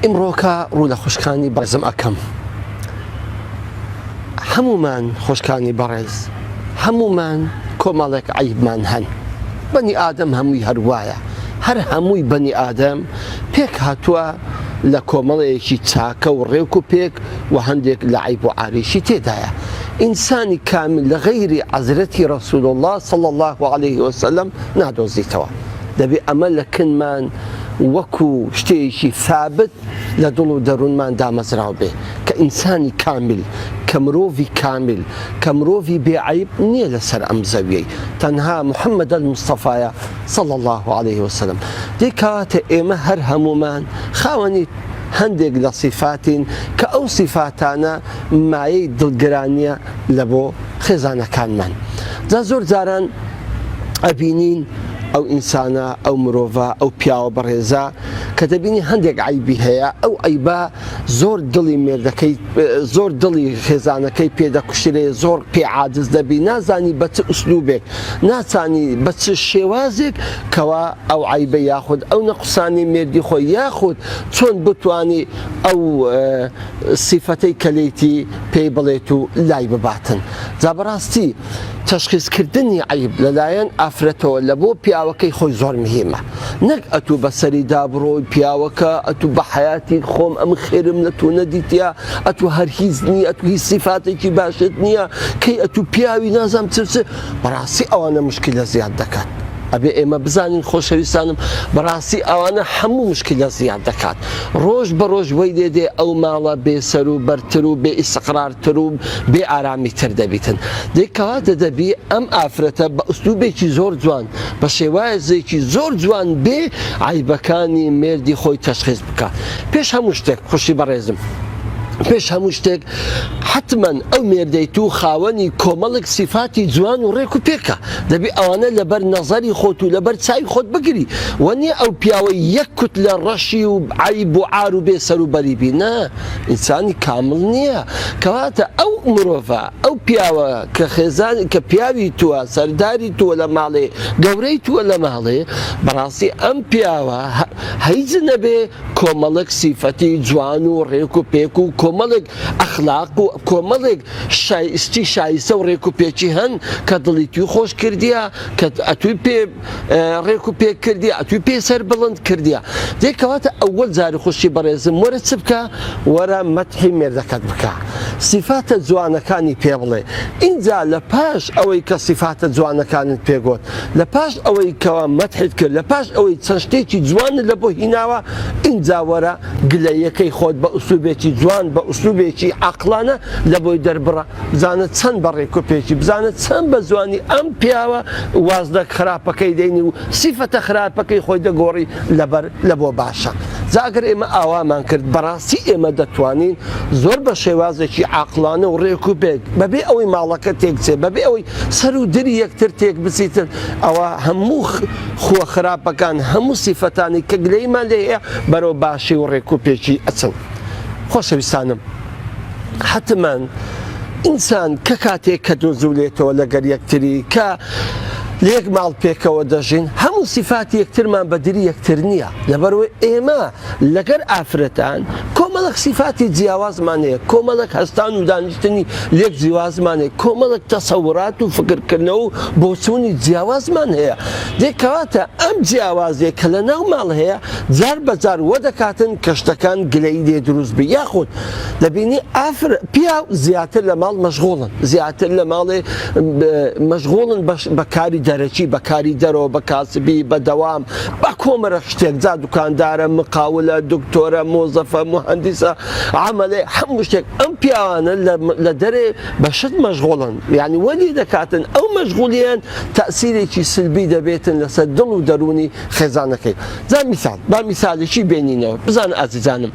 ئیمڕۆکە ڕوو لە خوشکانی بەڕێزم ئەکەم. هەمومان خوشکانی بەڕێز، هەمومان کۆمەڵێک عەیبمان هەن. بەنی ئادەم هەمووی هەروایە، هەر هەمووی بەنی ئادەم پێک هاتووە لە کۆمەڵەیەکی چاکە و ڕێک و پێک و هەندێک لە عەیب و عاریشی تێدایە. ئینسانی کامل لە غەیری عەزرەتی ڕەسوول الله صلی الله عليه وسلم نادۆزیتەوە. دەبێ ئەمە لە کنمان وەکو شتێکی ثابت لە دڵ و دەروونمان دامەزراو بێ کە ئینسانی کامل، کە مرۆڤی کامل، کە مرۆڤی بێعەیب نییە لەسەر ئەم زەویەی، تەنها محەممەد المستەفایە صلی الله عليه وسلم. دەیکەواتە ئێمە هەر هەمومان خاوەنی هەندێک لە صیفاتین کە ئەو صیفاتانە مایەی دڵگرانیە لە بۆ خێزانەکانمان. جا زۆر جاران ئەبینین ئەو ئینسانە، ئەو مرۆڤە، ئەو پیاوە بەڕێزە کە دەبینی هەندێک عیبی هەیە، ئەو عیبە زۆر دڵی مێردەکەی، زۆر دڵی خێزانەکەی پێدەکوشرێ، زۆر پێعاجز دەبی، نازانی بە چ ئوسلوبێک، نازانی بە چ شێوازێک کەوا ئەو عیبە یاخود ئەو نەقسانی مێردی خۆی یاخود چۆن بتوانی ئەو سیفەتەی کەلێتی پێی بڵێت و لای بباتن. جا بەڕاستی تەشخیصکردنی عیب لەلایەن ئافرەتەوە لە بۆ پیاوەکەی خۆی زۆر مهمە. نەک ئەتوو بەسەری دابڕۆی پیاوەکە ئەتوو بە حیاتی خۆم ئەم خێرم لە تۆ نەدیتیا، ئەتوو هەرگیز نییە، ئەتوو هیچ سیفاتێکی باشت نییە، کەی ئەتوو پیاوی نازام چ بەڕاستی ئەوانە مشکلە زیاد دەکات. ئەبێ ئێمە بزانین خۆشەویستانم، بەڕاستی ئەوانە هەموو مشکلە زیاد دەکات. ڕۆژ بە ڕۆژ وەی دێدێ ئەو ماڵە بێسەر و بەرتر و بێ ئیستقرارتر و بێ ئارامی تر دەبیتن. دەیکەواتە دەبی ئەم ئافرەتە بە ئوسلوبێکی زۆر جوان، بە شێوازێکی زۆر جوان بێ عیبەکانی مێردی خۆی تەشخیص بکات. پێش هەموو شتێک خوشی بەڕێزم، پێش هەموو شتێک حتمەن ئەو مێردەیت و خاوەنی کۆمەڵێک سیفاتی جوان و ڕێک و پێکە. دەبی ئەوانە لەبەر نەزەری خۆت و لەبەر چاوی خۆت بگری، وەنیە ئەو پیاوە یەک کوت لە ڕەشی و عیب و عار و بێسەر و بەریبی. نا، ئینسانی کامل نییە. کەواتە ئەو مرۆڤە، ئەو پیاوە کە خێزان کە پیاوی تووە، سەرداری تووە لە ماڵێ، گەورەی تووە لە ماڵێ، بەڕاستی ئەم پیاوە هیچ نەبێ کۆمەڵێک سیفەتی جوان و ڕێک و پێک و کۆمەڵێک ئەخلاق و کۆمەڵێک شایستی شایستە و ڕێک و پێچی هەن کە دڵی توی خۆش کردیە، کە ئەتوی پێ ڕێک و پێک کردی، ئەتوی پێ سەر بڵند کردیە. دێکەواتە ئەوەل جاری خوشی بەڕێزم وەرە چ بکە؟ وەرە مەدحی مێردەکەت بکە، سیفاتە جوانەکانی پێ بڵێ. ئینجا لە پاش ئەوەی کە سیفاتە جوانەکانت پێگوت، لە پاش ئەوەی کەوا مەدحت کرد، لە پاش ئەوەی چەند شتێکی جوانت لە بۆ هیناوە، ئینجا وەرە گلەیەکەی خۆت بە ئوسلوبێکی جوان، بە ئوسلوبێکی عەقلانە لە بۆی دەربڕە، بزانە چەند بە ڕێک و پێکی، بزانە چەند بە جوانی ئەم پیاوە وازدە خراپەکەی دەینی و سیفەتە خراپەکەی خۆی دەگۆڕی لەبەر لە بۆ باشە. جا ئەگەر ئێمە ئاوامان کرد، بەڕاستی ئێمە دەتوانین زۆر بە شێوازێکی عەقلانە و ڕێک و پێک، بەبێ ئەوەی ماڵەکە تێکچێ، بەبێ ئەوەی سەر و دری یەکتر تێک بچیتن، ئەوە هەموو خۆ خراپەکان، هەموو سیفەتانی کە گلەیمان لێ هەیە بەرەو باشی و ڕێک و پێکی ئەچن. خۆشەویستانم، حتمەن ئینسان کە کاتێک کە دۆزولێتەوە لەگەر یەکتری، کە لێک ماڵ پێکەوە دەژین، هەموو سیفاتی یەکترمان بەدری یەکتر نییە. لەبەرەوەی ئێمە لەگەر ئافرەتان کۆمەڵک سیفاتی جیاوازمان هەیە، کۆمەڵک هەستان و دانیشتنی لێک جیاوازمان هەیە، کۆمەڵک تەسەورات و فکرکردنەوە و بۆچوونی جیاوازمان هەیە. دێکەواتە ئەم جیاوازێک کە لە ناو ماڵ هەیە، جار بەجار وە دەکاتن کە شتەکان گلەی لێ دروست بێ، یاخود دەبینی پیاو زیاتر لە ماڵ مەشغوڵن، زیاتر لە ماڵێ مەشغوڵن بەکاری دەرەکی، بەکاری دەرەوە، بە کاسبی، بەدەوام، بە کۆمەرە شتێک، جا دوکاندارە، مقاولە، دکتۆرە، مۆزەفە، مهەندیسە، عەمەلێ، هەموو شتێک. ئەم پیاوانە لە دەرێ بە شت مەشغوڵن، یعنی وەلی دەکاتن ئەو مەشغوڵیان تەئسیرێکی سلبی دەبێتن لەسەر دڵ و دەرونی خێزانەکەی. جا میساڵ، با میساڵێکی بێنینەوە. بزانە ئازیزانم،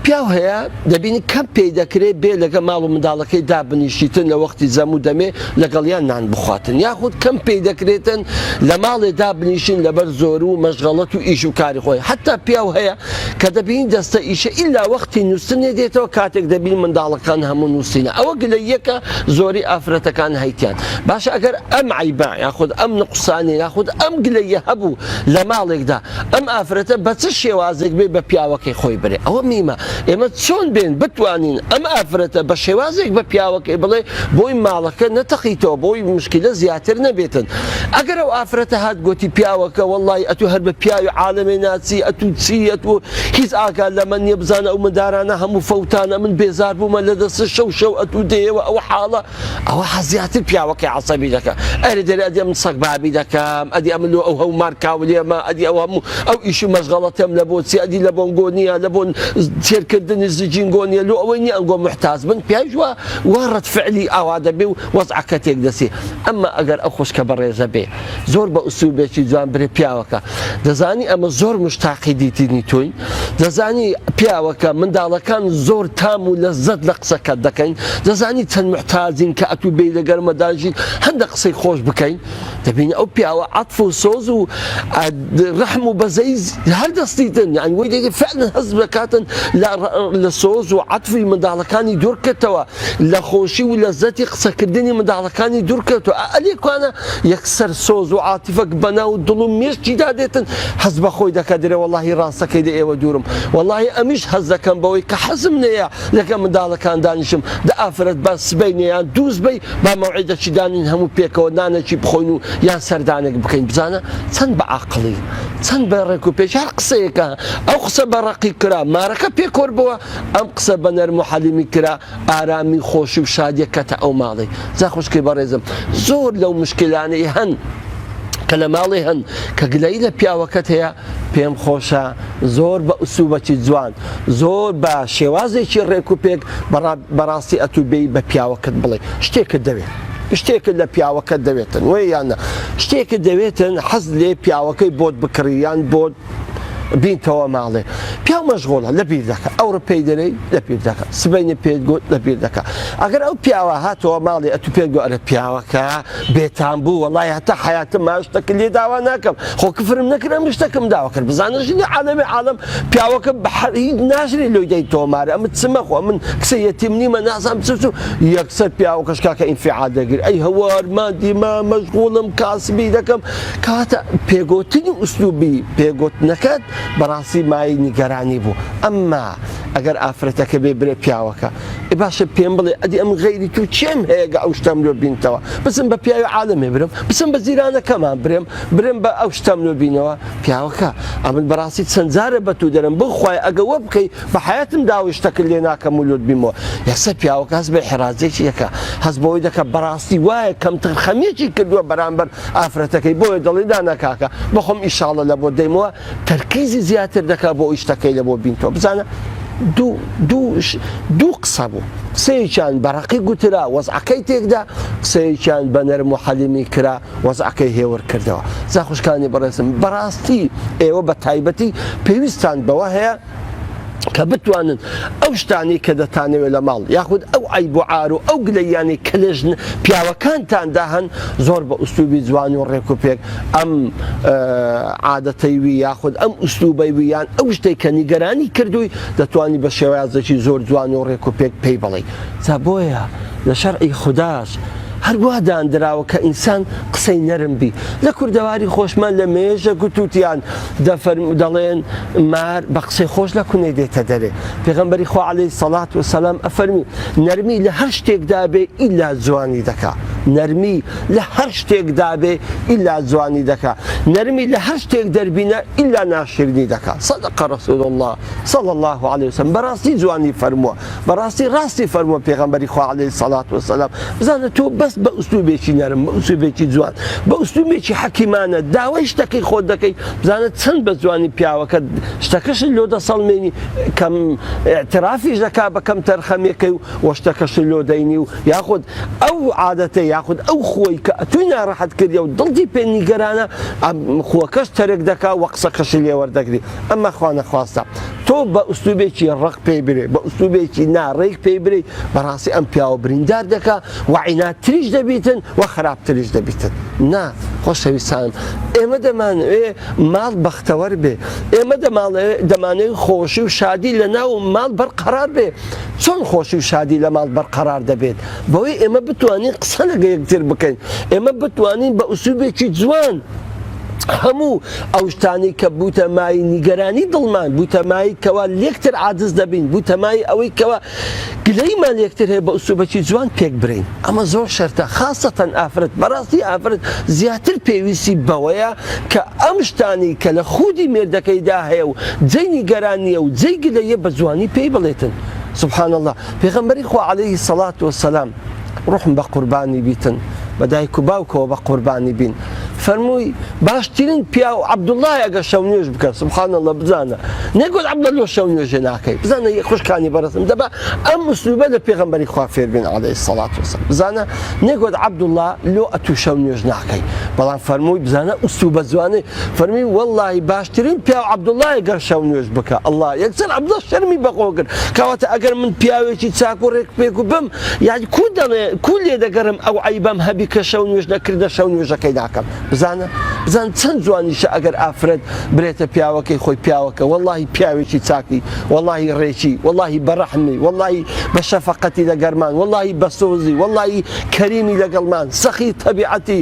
پیاو هەیە دەبینی کەم پێی دەکرێت بێ لەگە ماڵ و منداڵەکەی دابنیشیتن لە وەختی زەموو دەمێ لەگەڵیان نان بخواتن یاخود کەم پێی دەکرێتن لە ماڵێ دابنیشن لەبەر زۆر و مەشغەڵەت و ئیش و کاری خۆی حتا پیاو هەیە کە دەبینی دەستە ئیشە ئیلا وەختی نووسنێ دێتەوە کاتێک دەبین منداڵەکان هەموو نووسینە ئەوە گلەیەکە زۆری ئافرەتەکان هەیتیان باشە ئەگەر ئەم عیبا یاخود ئەم نقصانی یاخود ئەم گلەیە هەبوو لە ماڵێکدا ئەم ئافرەتە بە چ شێوازێک بێ بە پیاوەکەی خۆی برێ ئەوە میمە ئێمە چۆن بێن بتوانین ئەم ئافرەتە بە شێوازێک بە پیاوەکەی بڵێ بۆی ماڵەکە نەتەقیتەوە بۆی مشکلە زیاتر نەبێتن ئەگەر ئەو ئافرەتە هات گوتی پیاوەکە وەڵڵی ئەتو هەر بە پیاوی عالەمێ ناچی ئەتو چیەت و هیچ ئاگا لە من نییە بزانە ئەو مندارانە هەموو فەوتانە من بێزار بوومە لە دەست شەو ئەتو دێوە ئەو حاڵە ئەوە زیاتر پیاوەکەی عەسەبی دەکە ئەرێ دەرێ ئەدی من سەگ بابی دەکەم ئەدی ئەمن ئەو هەو مارکاولێمە ئەدی ئەو هەموو ئەو ئیش و مەشغەڵەتەم لە بۆ چی ئەدی لە بۆنگۆ نییە لە بۆن تێرکردنی زجینگۆ نیە لۆ ئەوەی نیە ئەنگۆ محتاج بن پیاویش وا ڕەتفعلی ئاوا دەبێ و وەزعەکە تێک دەچێ ئەمما ئەگەر ئەو خوشکە بەڕێزە بێ زۆر بە ئوسلوبێکی جوان برێ پیاوەکە دەزانی ئەمە زۆر مشتاقی دیتنی تۆی دەزانی پیاوەکە منداڵەکان زۆر تام و لەزەت لە قسەکەت دەکەین دەزانی چەند محتاجین کە ئەتوو بێ لە گەرمەداژین هەندە قسەی خۆش بکەین دەبینی ئەو پیاوە عەتف و سۆز و ڕەحم و بەزەی هەر دەستیتن یعنی وەی دەیگە فعلا هەز بکاتن لە سۆز و عەتفی منداڵەکانی دوورکەتەوە لە خۆشی و لەزەتی قسەکردنی منداڵەکانی دوورکەوە ئەلێکوانە یەکسەر سۆز و عاتیفەک بەناو دڵ و مێشتیدا دێتن هەز بە خۆی دەکە درێ وەڵڵاهی ڕاستەکەی دە ئێوە دوورم وەڵڵاهی ئەمیش هەز دەکەم بەوەی کە حەزم نەیە لەگە منداڵەکان دانیشم دە ئافرەت با سبەی نەیان دووز بەی با مەوعیدەکی دانین هەموو پێکەوە نانێکی بخۆین و یان سەردانێک بکەین بزانە چەند بە عەقڵی چەند بە ڕێک و پێش هەر قسەیەکە ئەو قسە بە ڕەقی کرا مارەکە پێکۆربەوە ئەم قسە بە نەرم و حەلیمی کرا ئارامی خۆشی و شادیە کەتە ئەو ماڵی جا خوشکی بەڕێزم زۆر لەو مشکلانەی هەن کە لە ماڵی هەن کە گلەی لە پیاوەکەت هەیە پێم خۆشە زۆر بە ئوسوبەکی جوان زۆر بە شێوازێکی ڕێک و پێک بەڕاستی ئەتوو بێی بە پیاوەکەت بڵێ شتێکت دەوێت شتێکت لە پیاوەکە دەوێتن وێ یانە شتێکت دەوێتن حەز لێ پیاوەکەی بۆت بکڕیان بۆت بینتەوە ماڵێ پیاو مەشغوڵە لە بیر دەکە ئەو ڕپەی دەرەی لە پیر دەکە سبەینە پێت گوت لە بیر دەکە ئەگەر ئەو پیاوە هاتەوە ماڵی ئەتو پێت گوت ئەرە پیاوەکە بێتان بوو وەڵای هەتا حیاتم ماشتەکە لێ داوا ناکەم خۆ کفرم نەکرم شتەکەم داوا کرد بزانەژی لە عالەمی عالەم پیاوەکە هیچ ناژری لۆی دەی تۆمارە ئەمە چمە خۆ من کسە یەتیم نیمە نازانم چ یەکسەر پیاوەکەش کاکە ئینفعال دەگیر ئەی هەوارماندی ما مەشغوڵم کاسبی دەکەم کاتە پێگوتنی ئوسلوبی پێگوتنەکەت بەڕاستی مای نیگەرانی بوو ئەمما ئەگەر ئافرەتەکە بێ برێ پیاوەکە باشە پێم بڵێ ئەدی ئەم غەیری تو چێم هەیەگە ئەو شتەم لۆ بینتەوە بچم بە پیاوی عالەمێ برم بچم بە زیرانەکەمان برم بە ئەو شتەم لۆ بینەوە پیاوەکە ئەمن بەڕاستی چەند جارە بە تو دەرم بخوای ئەگە وە بکەی بە حیاتم داوای شتەکە لێ ناکەم و لۆت بیمەوە یەکسەر پیاوەکە هەست بە حێرازێکی یەکە هەست بەوەی دەکە بەڕاستی وایە کەم تەرخەمێکی کردووە بەرامبەر ئافرەتەکەی بۆیە دڵی دانەکاکە بەخۆم ئیشاڵە لە بۆ دەیمەوە تەرکیزی زیاتر دەکا بۆ ئەوی شتەکەی لە بۆ بینتەوە بزانە دوو قسە بوو قسەیەکیان بەڕەقی گوترا وەزعەکەی تێکدا قسەیەکیان بە نەرم و حەلیمی کرا وەزعەکەی هێور کردەوە جا خوشکانی بەڕێزم بەڕاستی ئێوە بە تایبەتی پێویستان بەوە هەیە کە بتوانن ئەو شتانی کە دەتانەوێت لە ماڵ یاخود ئەو عیب و عار و ئەو گلەیانی کە لە پیاوەکانتاندا هەن زۆر بە ئوسلوبی جوان و ڕێک و پێک ئەم عادەتەی وی یاخود ئەم ئوسلوبەی ویان ئەو شتێک کە نیگەرانی کردووی دەتوانی بە شێوازێکی زۆر جوان و ڕێک و پێک پێی بڵێ جا بۆیە لە شەرعی خوداش هەروە دانراوە کە ئینسان قسەی نەرم بی لە کوردەواری خۆشمان لە مێژە گوتوتیان دەڵێن مار بە قسەی خۆش لە کونەی دێتە دەرێ پێغەمبەری خوا عەلەیهی سەڵات وەسەلام ئەفەرمی نەرمی لە هەر شتێکدا بێ ئیلا جوانی دەکا نەرمی لە هەر شتێکدا بێ ئیلا جوانی دەکا نەرمی لە هەر شتێک دەربینە ئیلا ناشرینی دەکا صەدەقە ڕەسوول الله صلی الله علیه وسلم بەڕاستی جوانی فەرمووە بەڕاستی ڕاستی فەرمووە پێغەمبەری خوا عەلەیهی سەڵات وەسەلام بزانە تۆ بەس بە ئوسلوبێکی نەرم بە ئوسلوبێکی جوان بە ئوسلوبێکی حەکیمانە داوای شتەکەی خۆت دەکەی بزانە چەند بە جوانی پیاوەکە شتەکەشت لۆ دەسەڵمێنی کەم اعترافیش دەکا بە کەم تەرخەمێکەی و شتەکەشت لۆ دەینی و یاخود ئەو عادەتەی یاخود ئەو خۆی کە ئەتوی ناڕەحەت کردی و دڵی پێ نیگەرانە خۆکەش تەرێک دەکا و قسەکەشی لێوەردەگری ئەمە خوا نەخواستە تۆ بە ئوستوبێکی ڕق پێی برێ بە ئوستوبێکی ناڕێک پێی برێ بەڕاستی ئەم پیاوە بریندار دەکا و عیناتریش دەبیتن و خراپتریش دەبیتن نا خۆشەویستانم ئێمە دەمانوێ ماڵ بەختەوەر بێ ئێمە دەمانەوێت خۆشی و شادی لە ناو ماڵ بەرقەرار بێ چۆن خۆشی و شادی لە ماڵ بەرقەرار دەبێت بەوەی ئێمە بتوانین قسە لەگە یەکتر بکەین ئێمە بتوانین بە ئوسوبێکی جوان هەموو ئەو شتانی کە بوتە مای نیگەرانی دڵمان بوتە مای کەوا لێکتر عاجز دەبین بوتە مای ئەوەی کەوا گلەیمان لێکتر هەیە بە ئوسوبەکی جوان پێک برین ئەمە زۆر شەرتە خاستەن ئافرەت بەڕاستی ئافرەت زیاتر پێویستی بەوەیە کە ئەم شتانی کە لە خودی مێردەکەیدا هەیە و جێی نیگەرانیە و جێی گلەیە بە جوانی پێی بڵێتن سبحان الله پێغەمبەری خوا عەلەیهی سەڵات وەسەلام ڕوحم بە قوربانی بیتن بە دایک و باوکەوە بە قوربانی بین فەرمووی باشترین پیا و عەبدوڵڵاه ئەگەر شەو نوێژ بکە سبحان الله بزانە نەگوت عەبدوڵڵاه شەو نوێژێ ناکەی بزانە خوشکانی بەڕێزم دەبا ئەم ئوسلوبە لە پێغەمبەری خوا فێر بین عەلەیهی سەڵات وەسەلام بزانە نەگوت عەبدوڵڵاه لۆ ئەتوو شەو نوێژ ناکەی بەڵام فەرمووی بزانە ئوسلوبە جوانەی فەرمووی وەڵڵاهی باشترین پیا و عەبدوڵڵاه ئەگەر شەو نوێژ بکە الله یەکسەر عەبدوڵڵاه شەرمی بەخۆ کرد کەواتە ئەگەر من پیاوێکی چاک و ڕێک پێک و بم یعنی کو لێ دەگەڕم ئەو عەیبەم هەبی کە شەو نوێژ نەکردە شەو نوێژەکەی ناکەم بزانە چەند جوانیشە ئەگەر ئافرەت برێتە پیاوەکەی خۆی پیاوەکە وەڵڵاهی پیاوێکی چاکی وەڵڵاهی ڕێکی وەڵڵاهی بەڕەحمی وەڵڵاهی بە شەفەقەتی لەگەرمان وەڵڵاهی بە سۆزی وەڵڵاهی کەریمی لەگەڵمان سەخی تەبیعەتی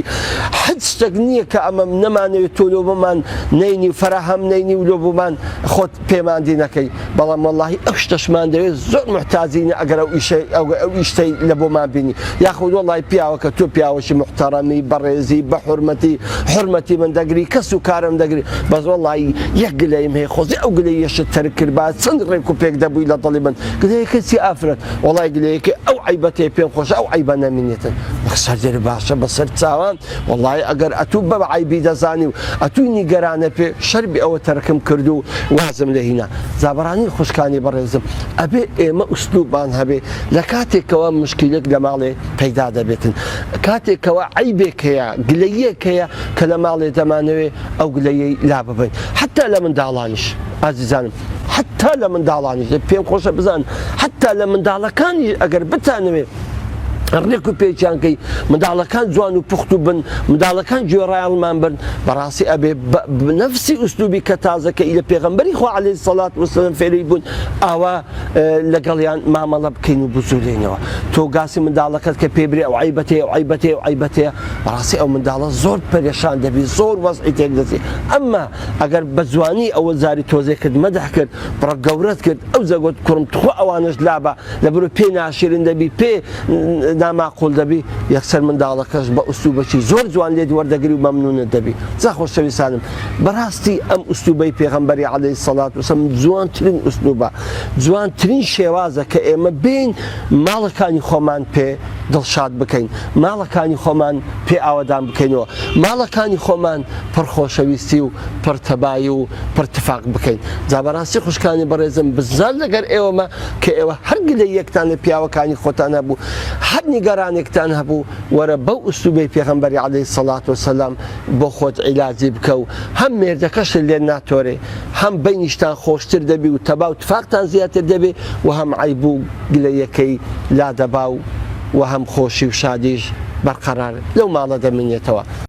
هیچ شتێک نییە کە ئەمە نەمانەوێت تۆ لۆ بمان نەینی فەراهەم نەینی و لۆ بمان خۆت پێماندی نەکەی بەڵام وەڵڵاهی ئەو شتەشمان دەوێت زۆر محتاجینە ئەگەر ئەو ئیشتەی لە بۆمان بینی یاخود وەڵڵاهی پیاوەکە تۆ پیاوەشی محتەرەمی بەڕێزی بە حورمەتی من دەگری کەس و کارم دەگری بەس وەڵڵاهی یەک گلەیم هەیە خۆزی ئەو گلەی یەشت تەرک کرد با چەند ڕێک و پێک دەبووی لە دڵی من گلەیەکە چی ئافرەت وەڵڵاهی گلەیەکە ئەو عەیبەتێ پێم خۆشە ئەو عەیبە نەمینێتن بەخسەر باشە بەسەر چاوان وەڵڵاهی ئەگەر ئەتوو بە عەیبی دەزانی و ئەتووی نیگەرانە پێ شەربی ئەوە تەرکم کرد و وازم لە هینا زابڕانی خوشکانی بەڕێزم ئەبێ ئێمە ئوسلوبمان هەبێ لە کاتێکەوە مشکلێک لە ماڵێ پەیدا دەبێتن کاتێکەوە عەیبێک هەیە گلەیەک هەیە کە لە ماڵێ دەمانەوێت ئەو گلەیەی لا ببین حتا لە منداڵانیش ئازیزانم حتا لە منداڵانیش پێم خۆشە بزان حتا لە منداڵەکانی ئەگەر بتانەوێت ڕێک و پێچیانکەی منداڵەکان جوان و پوخت و بن منداڵەکان گوێڕایەڵمان بن بەڕاستی ئەبێ نەفسی ئوسلوبی کە تازەکەی لە پێغەمبەری خوا عەلەیهی سەڵات وەسەلام فێری بوون ئاوا لەگەڵیان مامەڵە بکەین و بزولێنەوە تۆ گاسی منداڵەکەت کە پێبرێ ئەو عەیبەتەیە ئەو عەیبەتەیە ئەو عەیبەتەیە بەڕاستی ئەو منداڵە زۆر پەرێشان دەبی زۆر وەزعی تێک دەچێ ئەمما ئەگەر بە جوانی ئەوە زاری تۆزێ کرد مەدەح کرد بڕە گەورەت کرد ئەو زەگوت کوڕم تخوا ئەوانش لابە لەبەرۆ پێ ناشرین دەبی پێ ناماقول دەبی یەکسەر منداڵەکەش بە ئوسلوبێکی زۆر جوان لێت وەردەگری و مەمنونت دەبی جا خۆشەویستانم بەڕاستی ئەم ئوسلوبەی پێغەمبەری عەلەیهی سەڵات وەسەلام جوانترین ئوسلوبە جوانترین شێوازە کە ئێمە بین ماڵەکانی خۆمان پێ دڵشاد بکەین ماڵەکانی خۆمان پێ ئاوەدان بکەینەوە ماڵەکانی خۆمان پڕ خۆشەویستی و پڕ تەبایی و پڕ تفاق بکەین جا بەڕاستی خوشکانی بەڕێزم بزان لەگەر ئێوەمە کە ئێوە هەر گلەی یەکتان لە پیاوەکانی خۆتان هەبوو هەر نیگەرانێکتان هەبوو وەرە بەو ئوسلوبەی پێغەمبەری عەلەیهی سەڵات وەسەلام بۆ خۆت عیلاجی بکە و هەم مێردەکەشت لێ ناتۆرێ هەم بینیشتان خۆشتر دەبی و تەبا و تفاقتان زیاتر دەبێ و هەم عەیب و گلەیەکەی لا دەبا و هەم خۆشی و شادیش بەرقەرار لەو ماڵە دەمێنێتەوە